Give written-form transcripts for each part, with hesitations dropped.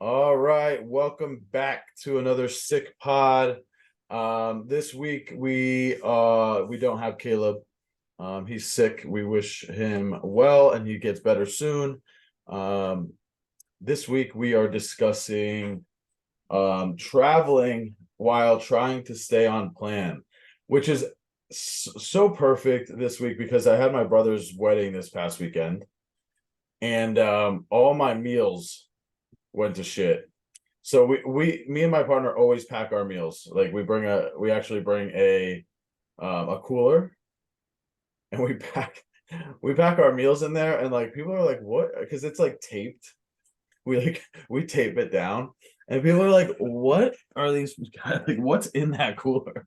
All right, welcome back to another sick pod. This week we don't have Caleb. He's sick. We wish him well and he gets better soon. Um, this week we are discussing traveling while trying to stay on plan, which is so perfect this week because I had my brother's wedding this past weekend, and all my meals went to shit. So me and my partner always pack our meals. Like we actually bring a cooler, and we pack our meals in there, and like people are like, what? Because it's like taped. We tape it down, and people are like, what are these guys, like, what's in that cooler?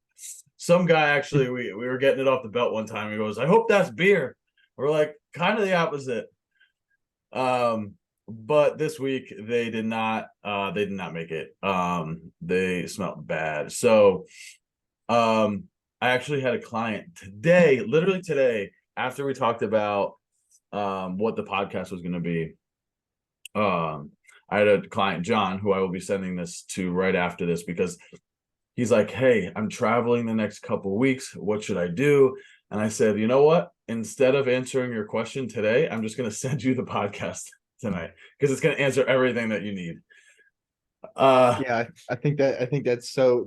Some guy actually, we were getting it off the belt one time. He goes, I hope that's beer. We're like, kind of the opposite. But this week they did not make it. They smelled bad. So I actually had a client today, literally today, after we talked about what the podcast was going to be. I had a client, John, who I will be sending this to right after this, because he's like, hey, I'm traveling the next couple of weeks. What should I do? And I said, you know what? Instead of answering your question today, I'm just going to send you the podcast tonight because it's going to answer everything that you need.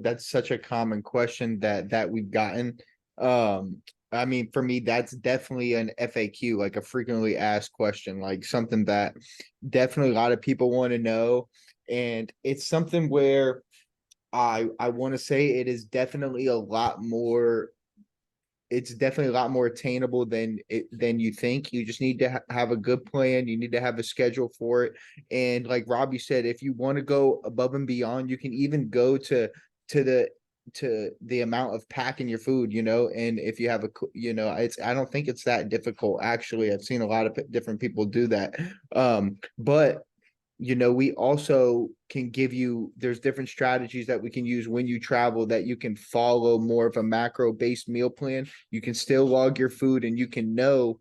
That's such a common question that we've gotten. I mean, for me, that's definitely an FAQ, like a frequently asked question, like something that definitely a lot of people want to know. And it's something where I want to say it's definitely a lot more attainable than you think. You just need to have a good plan. You need to have a schedule for it. And like Robbie said, if you want to go above and beyond, you can even go to the to the amount of packing your food, and if you have I don't think it's that difficult. Actually, I've seen a lot of different people do that. But we also can give you, there's different strategies that we can use when you travel that you can follow more of a macro based meal plan. You can still log your food and you can know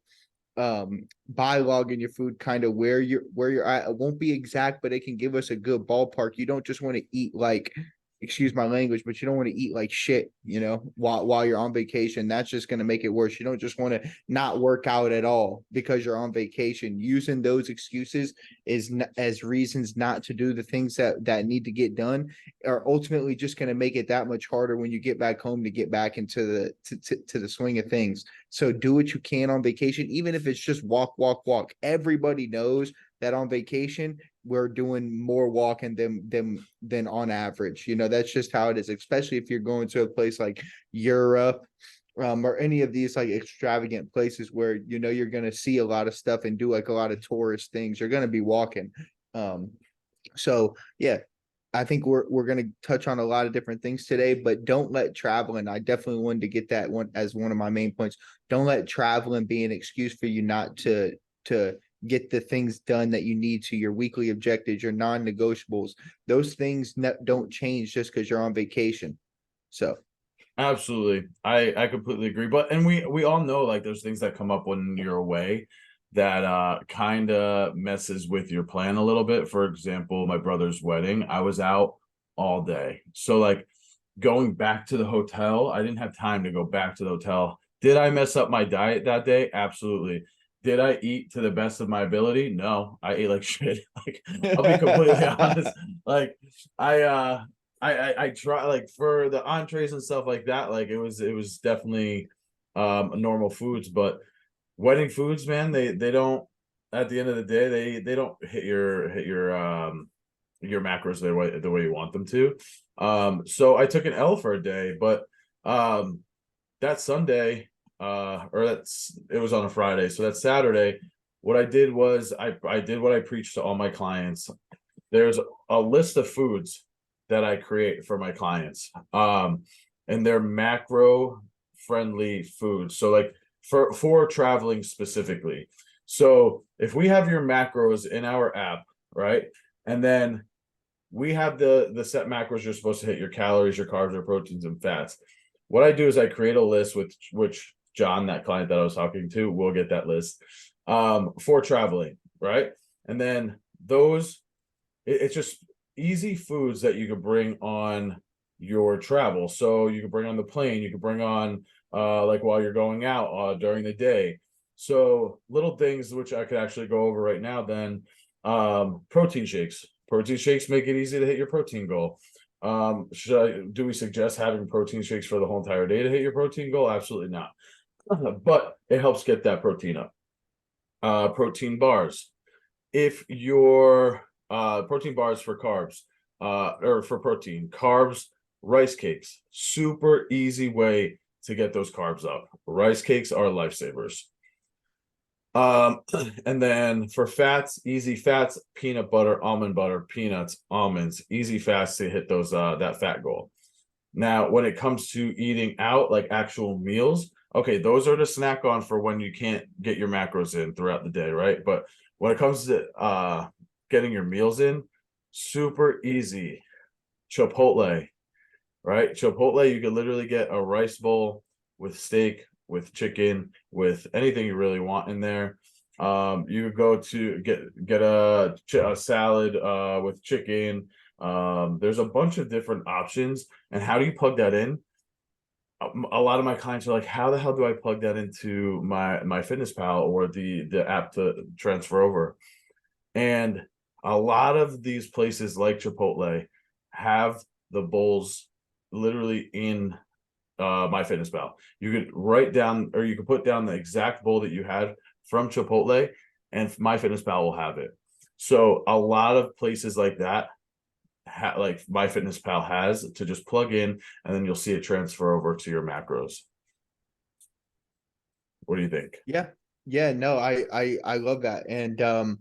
by logging your food kind of where you're at. It won't be exact, but it can give us a good ballpark. You don't just want to eat like, excuse my language, but you don't want to eat like shit, while you're on vacation. That's just going to make it worse. You don't just want to not work out at all because you're on vacation. Using those excuses as reasons not to do the things that need to get done are ultimately just going to make it that much harder when you get back home to get back into the swing of things. So do what you can on vacation, even if it's just walk, walk, walk. Everybody knows that on vacation we're doing more walking than on average. That's just how it is, especially if you're going to a place like Europe, or any of these like extravagant places where you're going to see a lot of stuff and do like a lot of tourist things. You're going to be walking. So yeah, I think we're going to touch on a lot of different things today, but don't let traveling. I definitely wanted to get that one as one of my main points. Don't let traveling be an excuse for you not to get the things done that you need to your weekly objectives, your non-negotiables. Those things don't change just because you're on vacation. So Absolutely. I completely agree. And we all know, like, there's things that come up when you're away that kind of messes with your plan a little bit. For example, my brother's wedding, I was out all day. So like going back to the hotel, I didn't have time to go back to the hotel. Did I mess up my diet that day? Absolutely. Did I eat to the best of my ability? No, I ate like shit. Like, I'll be completely honest. Like, I try, like, for the entrees and stuff like that. Like, it was definitely normal foods, but wedding foods, man, they don't, at the end of the day, they don't hit your macros the way you want them to. So I took an L for a day, but that Sunday, it was on a Friday. So that Saturday, what I did was I did what I preached to all my clients. There's a list of foods that I create for my clients. And they're macro friendly foods. So like for traveling specifically. So if we have your macros in our app, right? And then we have the set macros you're supposed to hit, your calories, your carbs, your proteins, and fats. What I do is I create a list with which John, that client that I was talking to, will get that list for traveling, right? And then it's just easy foods that you could bring on your travel. So you could bring on the plane, you could bring on like while you're going out during the day. So little things which I could actually go over right now then. Protein shakes. Protein shakes make it easy to hit your protein goal. Do we suggest having protein shakes for the whole entire day to hit your protein goal? Absolutely not. But it helps get that protein up. Protein bars. If your protein bars for carbs, or for protein, carbs, rice cakes, super easy way to get those carbs up. Rice cakes are lifesavers. Um, and then for fats, easy fats, peanut butter, peanuts, almonds, easy fats to hit those that fat goal. Now, when it comes to eating out, like actual meals, okay, those are to snack on for when you can't get your macros in throughout the day, right? But when it comes to getting your meals in, super easy. Chipotle, right? Chipotle, you could literally get a rice bowl with steak, with chicken, with anything you really want in there. You could go to get a salad with chicken. There's a bunch of different options. And how do you plug that in? A lot of my clients are like, how the hell do I plug that into my Fitness Pal or the app to transfer over? And a lot of these places like Chipotle have the bowls literally in my Fitness Pal. You could write down, or you could put down the exact bowl that you had from Chipotle, and my Fitness Pal will have it. So a lot of places like that, like my Fitness Pal has, to just plug in, and then you'll see it transfer over to your macros. What do you think? Yeah. Yeah, no, I love that. And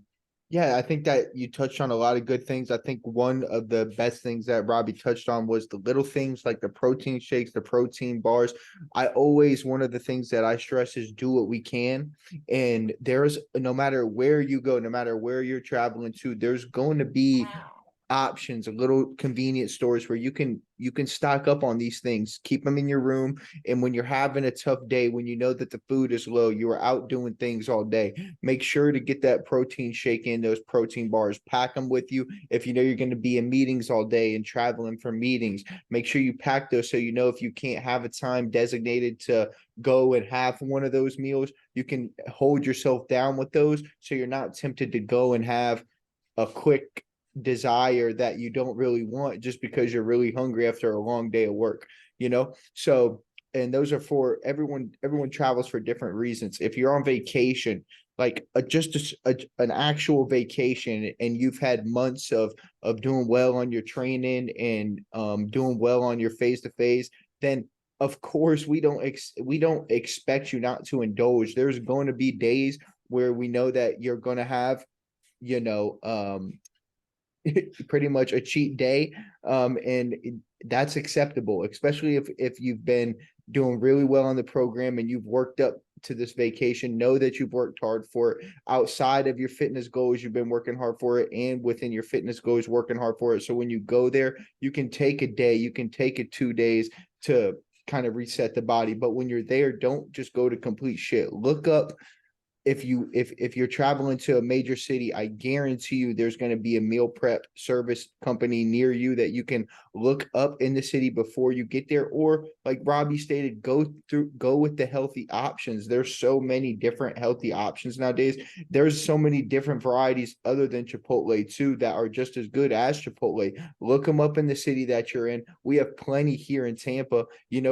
yeah, I think that you touched on a lot of good things. I think one of the best things that Robbie touched on was the little things like the protein shakes, the protein bars. I always, one of the things that I stress is do what we can. And there's, no matter where you go, no matter where you're traveling to, there's going to be options, little convenience stores where you can stock up on these things, keep them in your room. And when you're having a tough day, when you know that the food is low, you are out doing things all day, make sure to get that protein shake in, those protein bars, pack them with you. If you know you're going to be in meetings all day and traveling for meetings, make sure you pack those, so you know if you can't have a time designated to go and have one of those meals, you can hold yourself down with those, so you're not tempted to go and have a quick desire that you don't really want just because you're really hungry after a long day of work, so. And those are for everyone travels for different reasons. If you're on vacation, like an actual vacation, and you've had months of doing well on your training and doing well on your face to face, then of course we don't expect you not to indulge. There's going to be days where we know that you're going to have, you know um pretty much a cheat day, and that's acceptable, especially if you've been doing really well on the program and you've worked up to this vacation. Know that you've worked hard for it. Outside of your fitness goals, you've been working hard for it, and within your fitness goals, working hard for it. So when you go there, you can take a day, you can take it 2 days to kind of reset the body. But when you're there, don't just go to complete shit. Look up, if you're traveling to a major city, I guarantee you there's going to be a meal prep service company near you that you can look up in the city before you get there. Or like Robbie stated, go with the healthy options. There's so many different healthy options nowadays. There's so many different varieties other than Chipotle too that are just as good as Chipotle. Look them up in the city that you're in. We have plenty here in Tampa,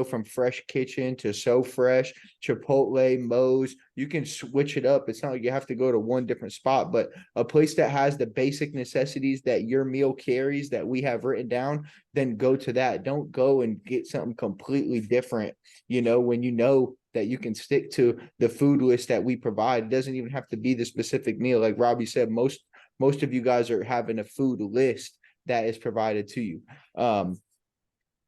from Fresh Kitchen to So Fresh, Chipotle, Moe's. You can switch it up. It's not like you have to go to one different spot, but a place that has the basic necessities that your meal carries that we have written down, then go to that. Don't go and get something completely different, when you know that you can stick to the food list that we provide. It doesn't even have to be the specific meal. Like Robbie said, most of you guys are having a food list that is provided to you.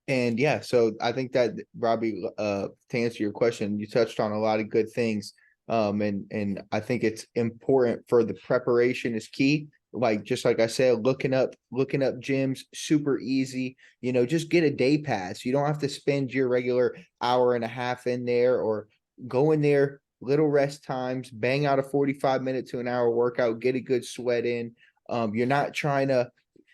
And yeah, so I think that Robbie, to answer your question, you touched on a lot of good things. And I think it's important for the preparation is key. Like, just like I said, looking up gyms, super easy. Just get a day pass. You don't have to spend your regular hour and a half in there, or go in there, little rest times, bang out a 45-minute to an hour workout, get a good sweat in. You're not trying to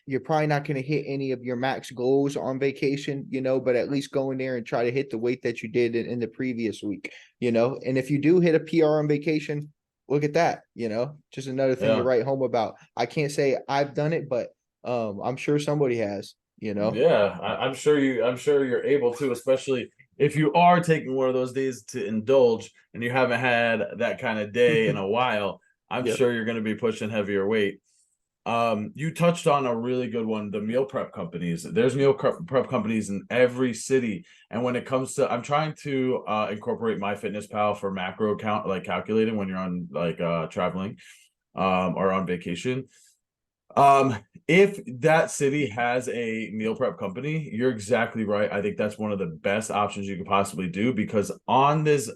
you're probably not going to hit any of your max goals on vacation, but at least go in there and try to hit the weight that you did in the previous week, and if you do hit a PR on vacation, look at that, just another thing to Yeah. write home about. I can't say I've done it, but I'm sure somebody has. Yeah, I'm sure you're able to, especially if you are taking one of those days to indulge and you haven't had that kind of day in a while. I'm Yeah. sure you're going to be pushing heavier weight. You touched on a really good one, the meal prep companies. There's prep companies in every city. And when it comes to, I'm trying to incorporate MyFitnessPal for macro count, like calculating when you're on like traveling or on vacation. If that city has a meal prep company, you're exactly right. I think that's one of the best options you could possibly do, because on the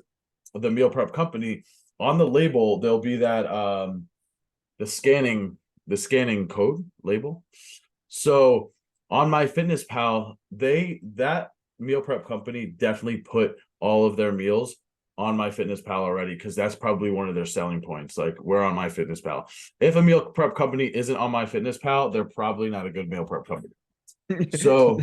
meal prep company, on the label, there'll be that the scanning code label. So on MyFitnessPal, that meal prep company definitely put all of their meals on MyFitnessPal already, because that's probably one of their selling points. Like, we're on MyFitnessPal. If a meal prep company isn't on MyFitnessPal, they're probably not a good meal prep company. So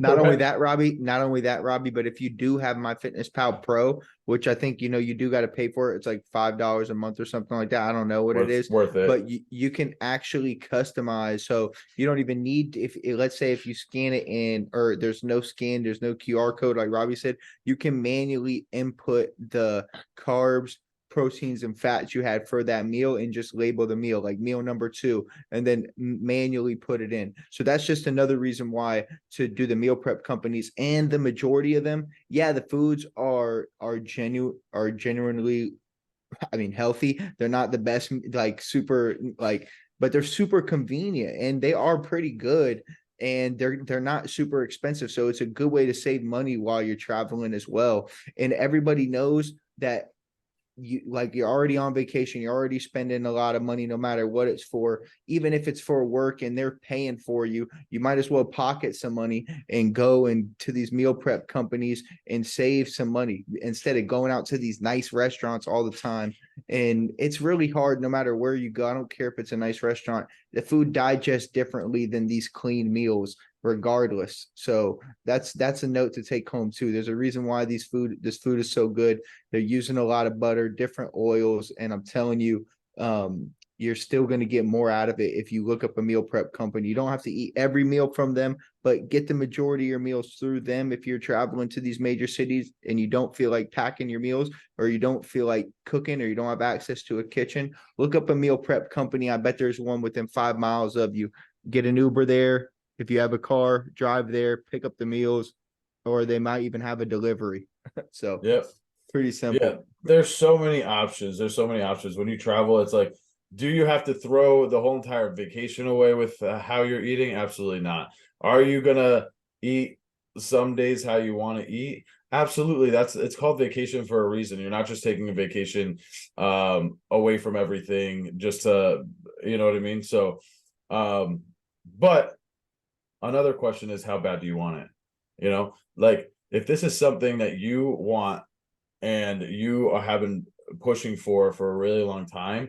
Not only that, Robbie, but if you do have My Fitness Pal Pro, which I think you do got to pay for it, it's like $5 a month or something like that. I don't know what it is, worth it. but you can actually customize. So you don't even need, if let's say if you scan it in, or there's no scan, there's no QR code, like Robbie said, you can manually input the carbs, proteins, and fats you had for that meal and just label the meal like meal number 2, and then manually put it in. So that's just another reason why to do the meal prep companies. And the majority of them, yeah, the foods are genuinely, I mean, healthy. They're not the best, like super, like, but they're super convenient and they are pretty good, and they're not super expensive. So it's a good way to save money while you're traveling as well. And everybody knows that you're already on vacation, you're already spending a lot of money no matter what it's for. Even if it's for work and they're paying for you, you might as well pocket some money and go into these meal prep companies and save some money instead of going out to these nice restaurants all the time. And it's really hard no matter where you go. I don't care if it's a nice restaurant, the food digests differently than these clean meals regardless. So that's a note to take home too. There's a reason why this food is so good. They're using a lot of butter, different oils, and I'm telling you, you're still going to get more out of it if you look up a meal prep company. You don't have to eat every meal from them, but get the majority of your meals through them. If you're traveling to these major cities and you don't feel like packing your meals, or you don't feel like cooking, or you don't have access to a kitchen, look up a meal prep company. I bet there's one within 5 miles of you. Get an Uber there. If you have a car, drive there, pick up the meals, or they might even have a delivery. So Yep. pretty Yeah, simple. there's so many options. There's so many options when you travel. It's like, do you have to throw the whole entire vacation away with how you're eating? Absolutely not. Are you gonna eat some days how you want to eat? Absolutely. It's called vacation for a reason. You're not just taking a vacation away from everything just to, you know what I mean? So but another question is, how bad do you want it? Like, if this is something that you want and you have been pushing for a really long time,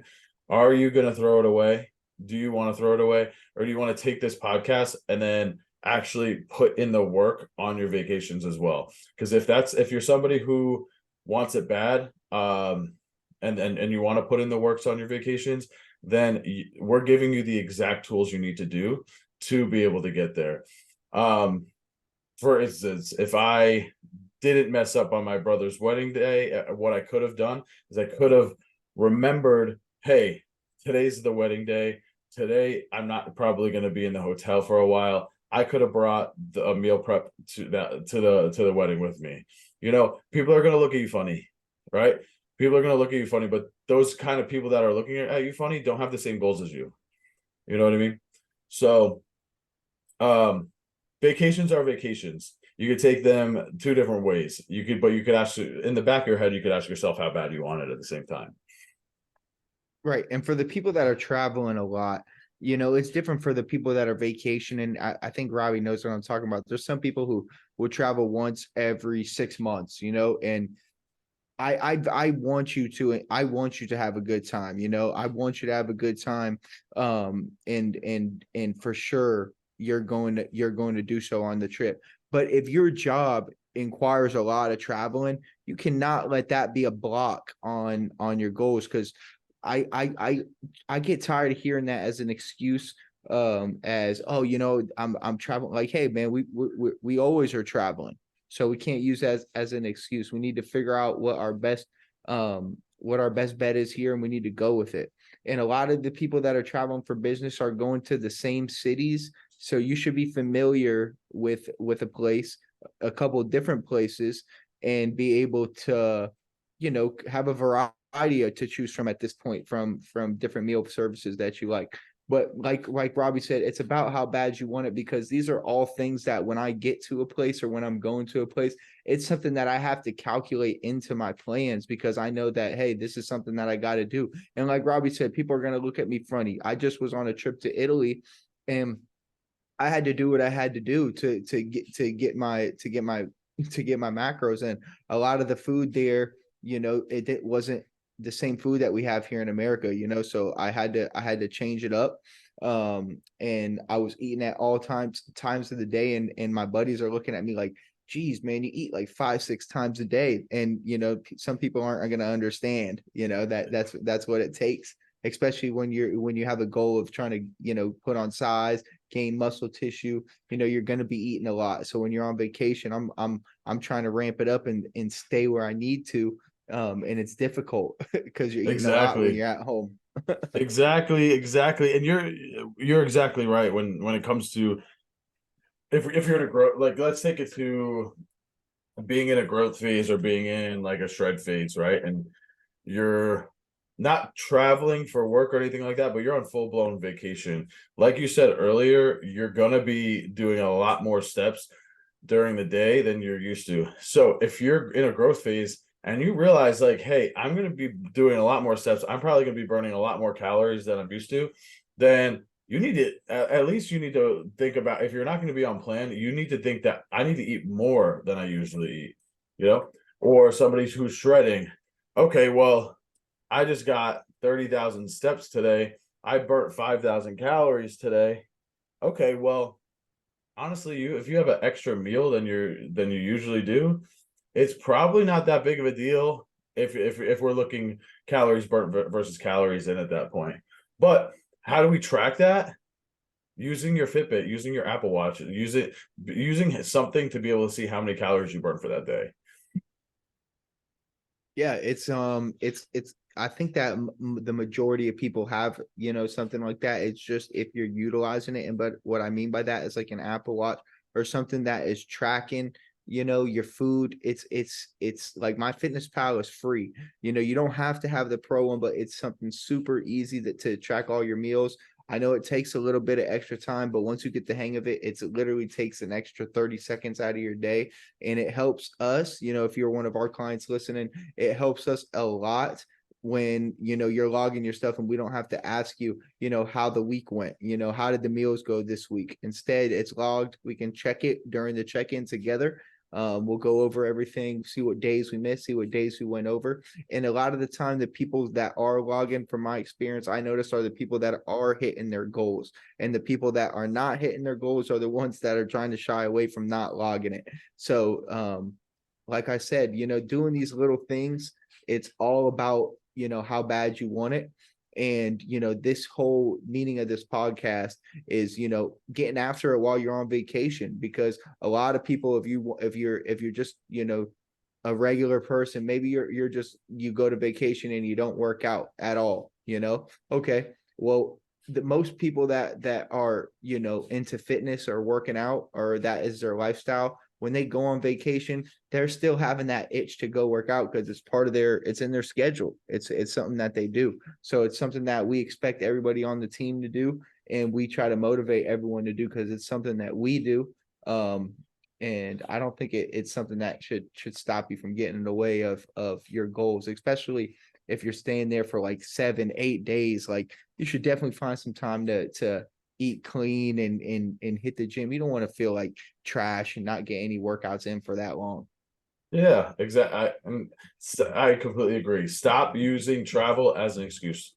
are you going to throw it away? Do you want to throw it away, or do you want to take this podcast and then actually put in the work on your vacations as well? Because if you're somebody who wants it bad, and you want to put in the works on your vacations, then we're giving you the exact tools you need to do to be able to get there. For instance, if I didn't mess up on my brother's wedding day, what I could have done is I could have remembered, hey, today's the wedding day. Today, I'm not probably going to be in the hotel for a while. I could have brought a meal prep to the wedding with me. People are going to look at you funny, right? People are going to look at you funny, but those kind of people that are looking at you funny don't have the same goals as you. You know what I mean? So, um, vacations are vacations. You could take them two different ways. But you could actually, in the back of your head, you could ask yourself how bad you want it at the same time. Right. And for the people that are traveling a lot, it's different for the people that are vacationing. I think Robbie knows what I'm talking about. There's some people who will travel once every 6 months, and I want you to, I want you to have a good time, you know. I want you to have a good time. And for sure you're going to do so on the trip. But if your job requires a lot of traveling, you cannot let that be a block on your goals, because I get tired of hearing that as an excuse, as, oh, you know, I'm traveling. Like, hey man, we always are traveling, so we can't use that as an excuse. We need to figure out what our best bet is here, and we need to go with it. And a lot of the people that are traveling for business are going to the same cities, so you should be familiar with a place, a couple of different places, and be able to, you know, have a variety to choose from at this point, from different meal services that you like. But like Robbie said, it's about how bad you want it, because these are all things that when I get to a place or when I'm going to a place, it's something that I have to calculate into my plans, because I know that, hey, this is something that I got to do. And like Robbie said, people are going to look at me funny. I just was on a trip to Italy, and I had to do what I had to do to get my macros in. A lot of the food there, you know, it wasn't the same food that we have here in America, you know, so I had to change it up. And I was eating at all times of the day, and my buddies are looking at me like, geez, man, you eat like 5, 6 times a day. And you know, some people aren't going to understand, you know, that that's what it takes, especially when you have a goal of trying to, you know, put on size, gain muscle tissue. You know, you're going to be eating a lot. So when you're on vacation, I'm trying to ramp it up and stay where I need to. And it's difficult because you're eating a lot when Exactly. you're at home. Exactly. And you're exactly right when it comes to, if you're in a growth, like let's take it to being in a growth phase or being in like a shred phase, right? And you're not traveling for work or anything like that, but you're on full blown vacation. Like you said earlier, you're gonna be doing a lot more steps during the day than you're used to. So if you're in a growth phase and you realize like, hey, I'm gonna be doing a lot more steps, I'm probably gonna be burning a lot more calories than I'm used to, then you need to, at least you need to think about, if you're not going to be on plan, you need to think that I need to eat more than I usually eat, you know. Or somebody who's shredding, okay, well, I just got 30,000 steps today, I burnt 5,000 calories today. Okay, well, honestly, you, if you have an extra meal than you usually do, it's probably not that big of a deal if we're looking calories burnt versus calories in at that point. But how do we track that? Using your Fitbit, using your Apple Watch, using something to be able to see how many calories you burn for that day. Yeah, it's I think that the majority of people have, you know, something like that. It's just if you're utilizing it. And but what I mean by that is like an Apple Watch or something that is tracking, you know, your food. It's like My Fitness Pal is free. You know, you don't have to have the pro one, but it's something super easy to track all your meals. I know it takes a little bit of extra time, but once you get the hang of it, it's it literally takes an extra 30 seconds out of your day. And it helps us, you know, if you're one of our clients listening, it helps us a lot when, you know, you're logging your stuff and we don't have to ask you, you know, how the week went, you know, how did the meals go this week. Instead, it's logged. We can check it during the check-in together. We'll go over everything, see what days we missed, see what days we went over. And a lot of the time, the people that are logging, from my experience, I noticed, are the people that are hitting their goals. And the people that are not hitting their goals are the ones that are trying to shy away from not logging it. So like I said, you know, doing these little things, it's all about, you know, how bad you want it. And, you know, this whole meaning of this podcast is, you know, getting after it while you're on vacation, because a lot of people, if you're just, you know, a regular person, maybe you're just, you go to vacation and you don't work out at all, you know. Okay, well, the most people that are, you know, into fitness or working out, or that is their lifestyle, when they go on vacation, they're still having that itch to go work out, because it's part of it's in their schedule. It's something that they do. So it's something that we expect everybody on the team to do, and we try to motivate everyone to do, because it's something that we do. um and I don't think it's something that should stop you from getting in the way of your goals, especially if you're staying there for like 7, 8 days. Like, you should definitely find some time to eat clean and hit the gym. You don't want to feel like trash and not get any workouts in for that long. Yeah, exactly. I completely agree. Stop using travel as an excuse.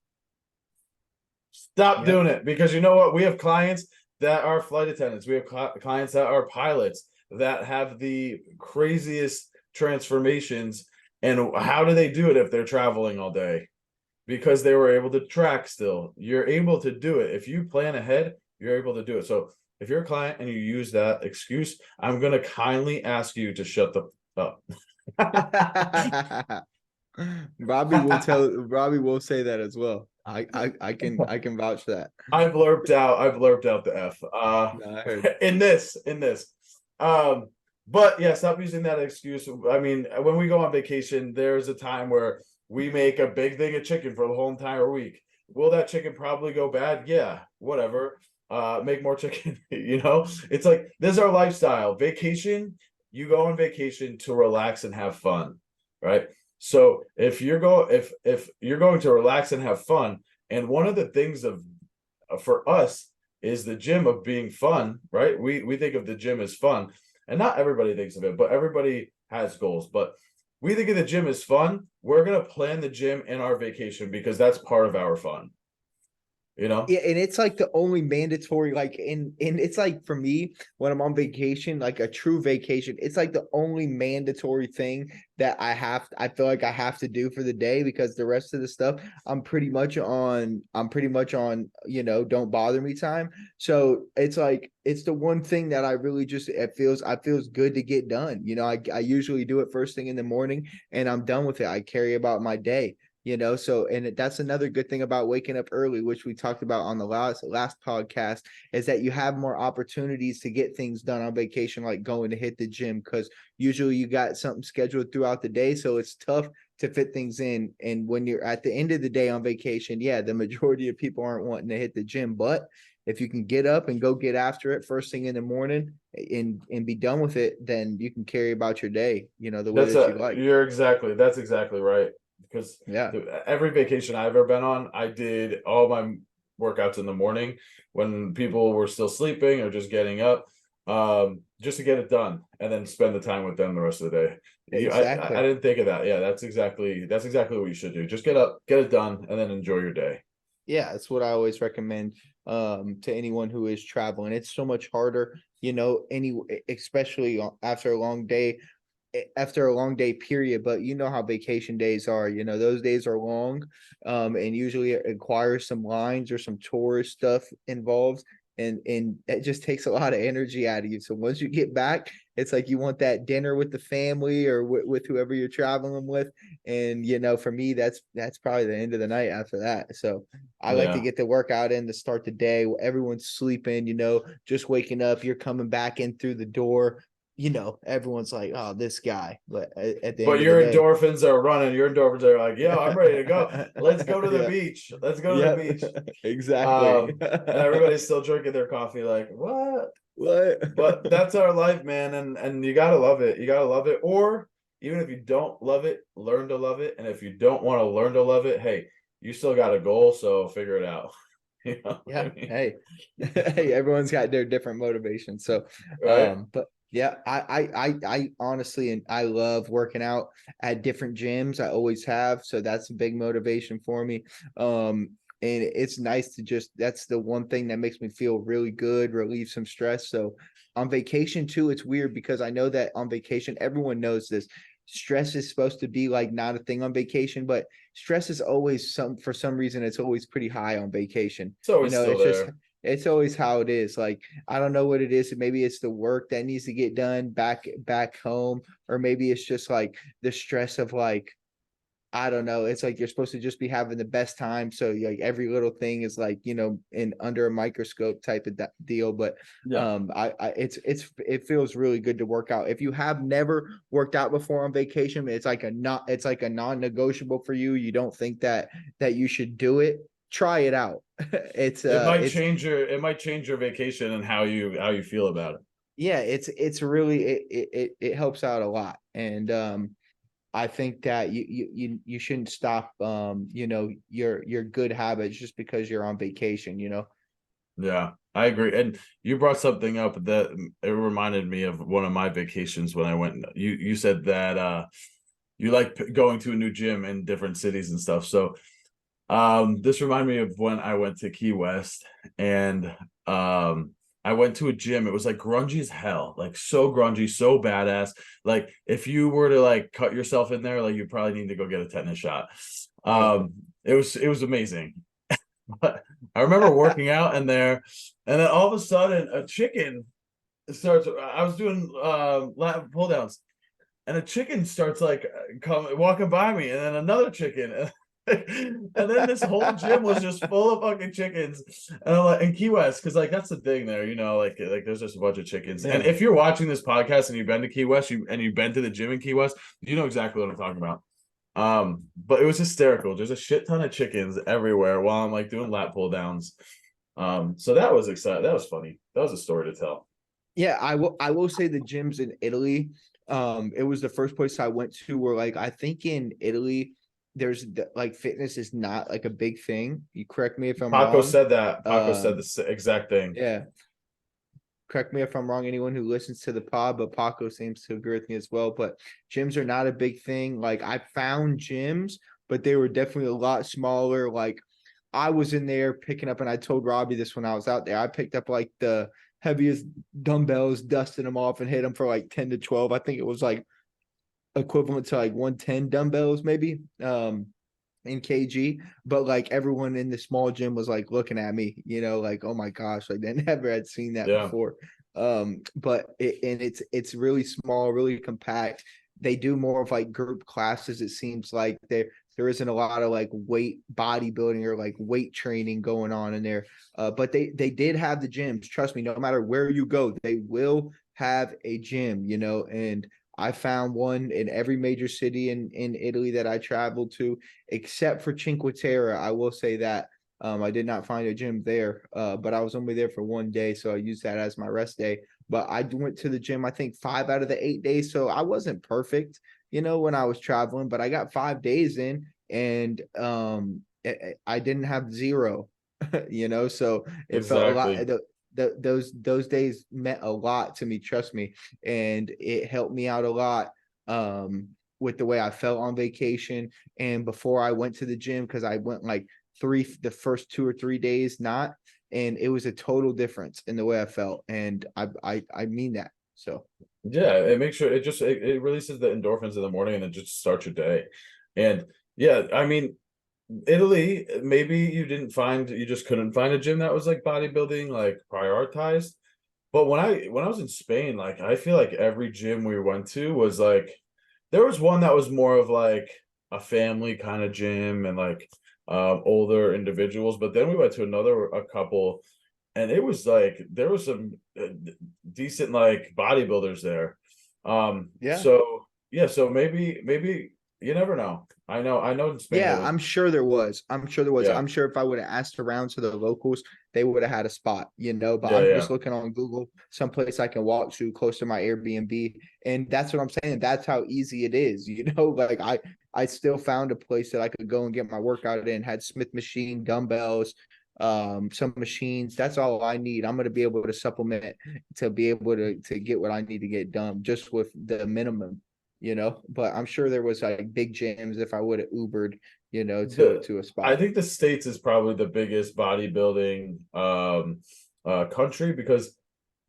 Stop Yep. doing it, because you know what? We have clients that are flight attendants. We have clients that are pilots that have the craziest transformations. And how do they do it if they're traveling all day? Because they were able to track still. You're able to do it. If you plan ahead, you're able to do it. So if you're a client and you use that excuse, I'm going to kindly ask you to shut the up. Robbie will say that as well. I can vouch for that. I blurped out the F. No, I heard. In this. Um, but yeah, stop using that excuse. I mean, when we go on vacation, there's a time where we make a big thing of chicken for the whole entire week. Will that chicken probably go bad? Yeah, whatever. Make more chicken. It's like this is our lifestyle. Vacation, you go on vacation to relax and have fun, right? So if you're going to relax and have fun, and one of the things of for us is the gym of being fun, right? We think of the gym as fun, and not everybody thinks of it, but everybody has goals. But we think of the gym as fun. We're gonna plan the gym in our vacation because that's part of our fun, you know? Yeah, and it's like the only mandatory, like and it's like for me when I'm on vacation, like a true vacation, it's like the only mandatory thing that I feel like I have to do for the day, because the rest of the stuff I'm pretty much on, don't bother me time. So it's like it's the one thing that I really just I feels good to get done. I usually do it first thing in the morning and I'm done with it. I carry about my day. So and that's another good thing about waking up early, which we talked about on the last podcast, is that you have more opportunities to get things done on vacation, like going to hit the gym, because usually you got something scheduled throughout the day, so it's tough to fit things in. And when you're at the end of the day on vacation, yeah, the majority of people aren't wanting to hit the gym, but if you can get up and go get after it first thing in the morning and be done with it, then you can carry about your day, the way that you like. That's exactly right. Because Yeah. every vacation I've ever been on, I did all my workouts in the morning when people were still sleeping or just getting up, just to get it done and then spend the time with them the rest of the day. I Exactly. didn't think of that. Yeah, that's exactly what you should do. Just get up, get it done, and then enjoy your day. Yeah, that's what I always recommend to anyone who is traveling. It's so much harder, especially after a long day, after a long day period. But you know how vacation days are, those days are long, and usually it requires some lines or some tourist stuff involved, and it just takes a lot of energy out of you. So once you get back, it's like you want that dinner with the family or with whoever you're traveling with. And for me, that's probably the end of the night after that. So I like to Yeah. get the workout in to start the day. Everyone's sleeping, just waking up. You're coming back in through the door. Everyone's like, "Oh, this guy." But at the But end of the your day, endorphins are running. Your endorphins are like, yo, I'm ready to go. Let's go to the yeah, beach. Let's go to the yeah, beach. exactly. And everybody's still drinking their coffee, like, what? What? But that's our life, man, and you gotta love it. You gotta love it. Or even if you don't love it, learn to love it. And if you don't want to learn to love it, hey, you still got a goal, so figure it out. You know what Yeah. I mean? Hey, hey, everyone's got their different motivations. So, Right? but yeah, I honestly, and I love working out at different gyms. I always have. So that's a big motivation for me. And it's nice to that's the one thing that makes me feel really good, relieve some stress. So on vacation too, it's weird because I know that on vacation, everyone knows this. Stress is supposed to be like not a thing on vacation, but stress is always for some reason it's always pretty high on vacation. It's always still there. It's always how it is. Like I don't know what it is. Maybe it's the work that needs to get done back home, or maybe it's just like the stress of like I don't know. It's like you're supposed to just be having the best time. So like every little thing is like, in under a microscope type of deal. But Yeah. it feels really good to work out. If you have never worked out before on vacation, it's like a non-negotiable for you. You don't think that you should do it. Try it out. It's It might change your vacation and how you feel about it. yeah, it's really it helps out a lot. And I think that you shouldn't stop your good habits just because you're on vacation. Yeah, I agree. And you brought something up that it reminded me of one of my vacations when I went. You said that you like going to a new gym in different cities and stuff. So this reminded me of when I went to Key West and I went to a gym. It was like grungy as hell, like so grungy, so badass. Like if you were to like cut yourself in there, like you probably need to go get a tetanus shot. Oh. It was amazing. But I remember working out in there, and then all of a sudden a chicken starts. I was doing lat pull downs, and a chicken starts like come walking by me, and then another chicken, and then this whole gym was just full of fucking chickens. And I'm like, in Key West, because like that's the thing there, like there's just a bunch of chickens. And Yeah. if you're watching this podcast and you've been to Key West, you've been to the gym in Key West, you know exactly what I'm talking about. But it was hysterical. There's a shit ton of chickens everywhere while I'm like doing lat pull downs. So that was exciting. That was funny. That was a story to tell. Yeah, I will say the gyms in Italy, it was the first place I went to where like I think in Italy there's like fitness is not like a big thing. You correct me if I'm Paco wrong. said that. Paco said Um, the exact thing. yeah, correct me if I'm wrong, anyone who listens to the pod, but Paco seems to agree with me as well. But gyms are not a big thing. Like I found gyms, but they were definitely a lot smaller. Like I was in there picking up, and I told Robbie this when I was out there. I picked up like the heaviest dumbbells, dusted them off, and hit them for like 10 to 12. I think it was like equivalent to like 110 dumbbells, maybe. In kg, but like everyone in the small gym was like looking at me, like, oh my gosh, like they never had seen that Yeah, before. But it's really small, really compact. They do more of like group classes. It seems like there isn't a lot of like weight bodybuilding or like weight training going on in there. But they did have the gyms. Trust me, no matter where you go, they will have a gym, and I found one in every major city in Italy that I traveled to, except for Cinque Terre. I will say that I did not find a gym there, but I was only there for one day, so I used that as my rest day. But I went to the gym, I think 5 out of the 8 days, so I wasn't perfect, when I was traveling, but I got 5 days in, and I didn't have zero, so it felt a lot. exactly. Those days meant a lot to me, trust me, and it helped me out a lot with the way I felt on vacation and before I went to the gym, because I went like the first 2 or 3 days not, and it was a total difference in the way I felt, and I mean that. So Yeah, it makes sure it releases the endorphins in the morning and it just starts your day. And yeah, I mean, Italy, maybe you just couldn't find a gym that was like bodybuilding, like prioritized. But when I was in Spain, like I feel like every gym we went to was like there was one that was more of like a family kind of gym and like older individuals, but then we went to a couple and it was like there was some decent like bodybuilders there. yeah. So yeah, so maybe you never know. I know in Spain there Yeah, was I'm sure there was. I'm sure there was. yeah, I'm sure if I would have asked around to the locals, they would have had a spot, but yeah, I'm yeah. just looking on Google, someplace I can walk to close to my Airbnb. And that's what I'm saying. That's how easy it is, like I still found a place that I could go and get my workout in, had Smith machine, dumbbells, some machines. That's all I need. I'm gonna be able to supplement to be able to get what I need to get done just with the minimum. But I'm sure there was like big gyms if I would have Ubered, to The a I spot. think the States is probably the biggest bodybuilding country because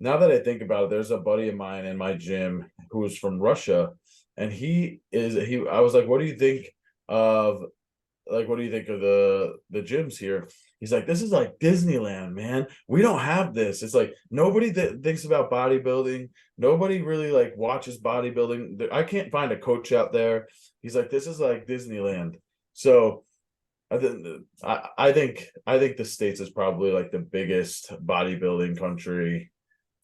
now that I think about it, there's a buddy of mine in my gym who's from Russia, and he I was like, what do you think of what do you think of the gyms here? He's like, this is like Disneyland, man. We don't have this. It's like nobody thinks about bodybuilding. Nobody really like watches bodybuilding. I can't find a coach out there. He's like, this is like Disneyland. So I think the States is probably like the biggest bodybuilding country.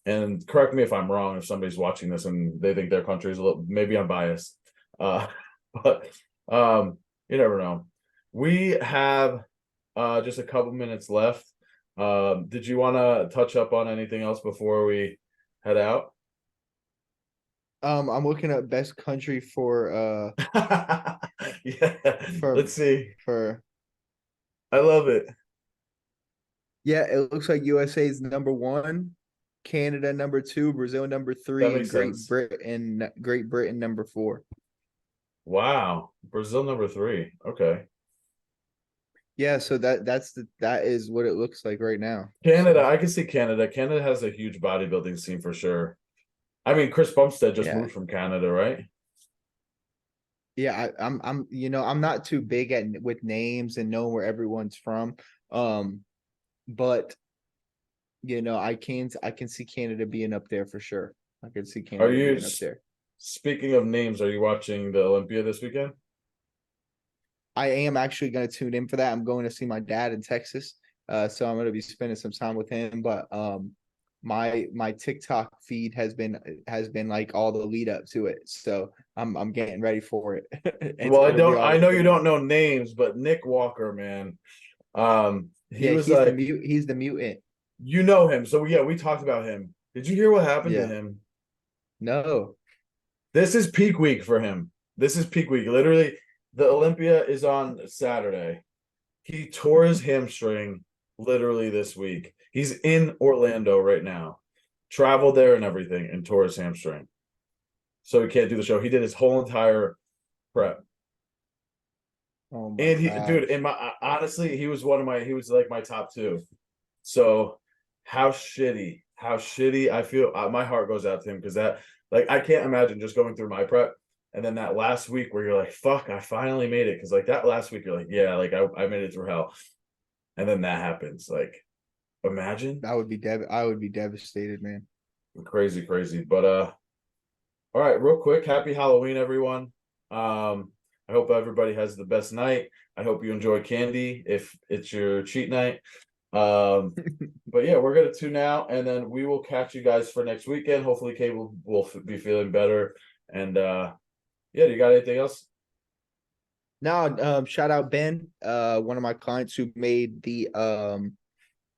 And correct me if I'm wrong if somebody's watching this and they think their country is a little maybe I'm biased. Uh but you never know. We have just a couple minutes left. Did you want to touch up on anything else before we head out? I'm looking at best country Yeah, for let's see. for I love it. Yeah, it looks like USA is number one, Canada number two, Brazil number That three, and makes sense. Great Britain number four. Wow. Brazil number 3. Okay. Yeah, so that is what it looks like right now. Canada, So I can see Canada. Canada has a huge bodybuilding scene for sure. I mean, Chris Bumstead just yeah, moved from Canada, right? yeah, I'm I'm not too big at with names and knowing where everyone's from. Um, but I can see Canada being up there for sure. I can see Are Canada you, being up there. speaking of names, are you watching the Olympia this weekend? I am actually going to tune in for that. I'm going to see my dad in Texas, so I'm going to be spending some time with him. But my TikTok feed has been like all the lead up to it, so I'm getting ready for it. Well, It'll be all I the know you things. don't know names, but Nick Walker, man. He Yeah, was like, he's the mutant. you know him. So yeah, we talked about him. Did you hear what happened to Yeah, him? no, This is peak week for him. This is peak week. Literally, the Olympia is on Saturday. He tore his hamstring literally this week. He's in Orlando right now. Traveled there and everything and tore his hamstring. So he can't do the show. He did his whole entire prep. oh my And he, dude, gosh, in my honestly, he was like my top two. So how shitty I feel. My heart goes out to him because that, like, I can't imagine just going through my prep and then that last week where you're like, fuck, I finally made it. Cause like that last week, you're like, yeah, like I made it through hell. And then that happens. Like, imagine. I would be devastated, man. Crazy, crazy. But all right, real quick, happy Halloween, everyone. I hope everybody has the best night. I hope you enjoy candy if it's your cheat night. But yeah, we're gonna tune out, and then we will catch you guys for next weekend. Hopefully, Kate will be feeling better. And yeah, do you got anything else? Now, shout out Ben, one of my clients who made the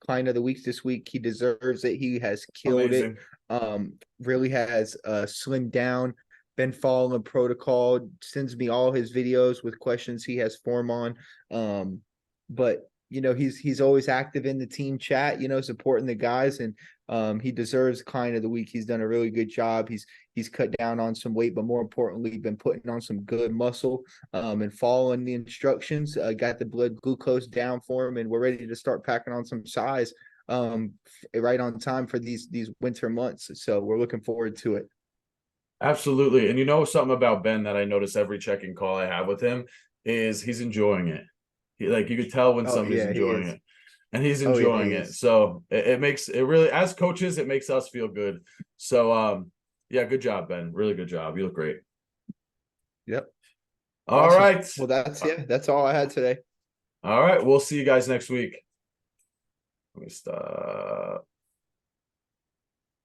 client of the week this week. He deserves it. He has killed it. Amazing. Really has slimmed down, been following protocol, sends me all his videos with questions he has form on. But he's always active in the team chat, supporting the guys, and he deserves client of the week. He's done a really good job. He's cut down on some weight, but more importantly, been putting on some good muscle, and following the instructions. Got the blood glucose down for him, and we're ready to start packing on some size right on time for these winter months. So we're looking forward to it. Absolutely. And you know something about Ben that I notice every check-in call I have with him is he's enjoying it. Like you could tell when Oh somebody's yeah, he enjoying is. it. And he's Oh yeah, enjoying he it. is. So it makes it really, as coaches, it makes us feel good. So yeah, good job, Ben. Really good job. You look great. Yep. All Awesome. right. Well, that's all I had today. All right. We'll see you guys next week. Let me stop.